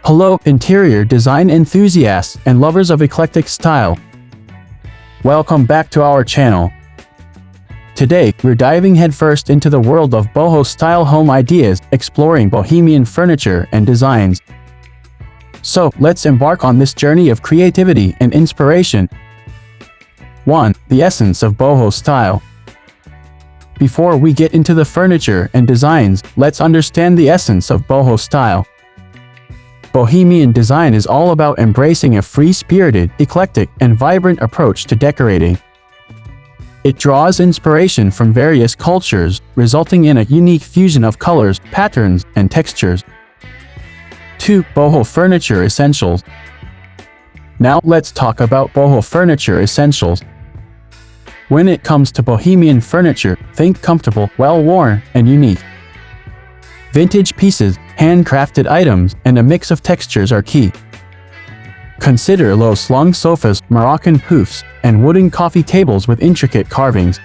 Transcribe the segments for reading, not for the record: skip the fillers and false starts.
Hello, interior design enthusiasts and lovers of eclectic style. Welcome back to our channel. Today, we're diving headfirst into the world of boho-style home ideas, exploring bohemian furniture and designs. So, let's embark on this journey of creativity and inspiration. 1. The essence of boho style. Before we get into the furniture and designs, let's understand the essence of boho style. Bohemian design is all about embracing a free-spirited, eclectic, and vibrant approach to decorating. It draws inspiration from various cultures, resulting in a unique fusion of colors, patterns, and textures. 2. Boho furniture essentials. Now let's talk about boho furniture essentials. When it comes to bohemian furniture, think comfortable, well-worn, and unique. Vintage pieces, handcrafted items, and a mix of textures are key. Consider low-slung sofas, Moroccan poufs, and wooden coffee tables with intricate carvings.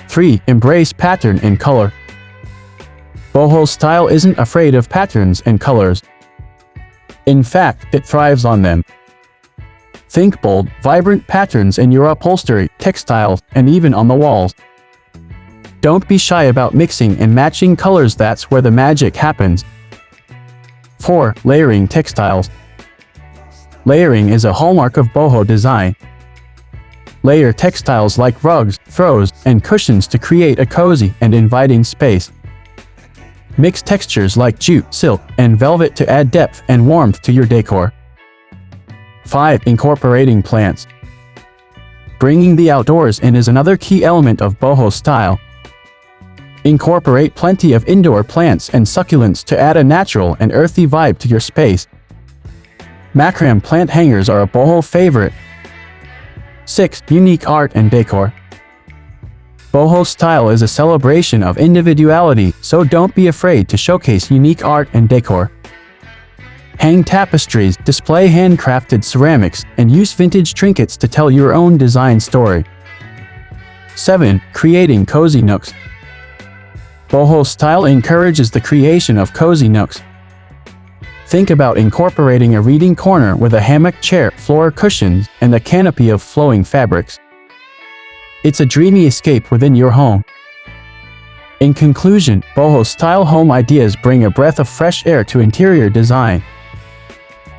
3. Embrace pattern and color. Boho style isn't afraid of patterns and colors. In fact, it thrives on them. Think bold, vibrant patterns in your upholstery, textiles, and even on the walls. Don't be shy about mixing and matching colors, that's where the magic happens. 4. Layering textiles. Layering is a hallmark of boho design. Layer textiles like rugs, throws, and cushions to create a cozy and inviting space. Mix textures like jute, silk, and velvet to add depth and warmth to your decor. 5. Incorporating plants. Bringing the outdoors in is another key element of boho style. Incorporate plenty of indoor plants and succulents to add a natural and earthy vibe to your space. Macrame plant hangers are a boho favorite. 6. Unique art and decor. Boho style is a celebration of individuality, so don't be afraid to showcase unique art and decor. Hang tapestries, display handcrafted ceramics, and use vintage trinkets to tell your own design story. 7. Creating cozy nooks. Boho style encourages the creation of cozy nooks. Think about incorporating a reading corner with a hammock chair, floor cushions, and a canopy of flowing fabrics. It's a dreamy escape within your home. In conclusion, boho-style home ideas bring a breath of fresh air to interior design.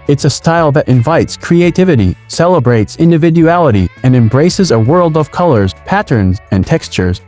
It's a style that invites creativity, celebrates individuality, and embraces a world of colors, patterns, and textures.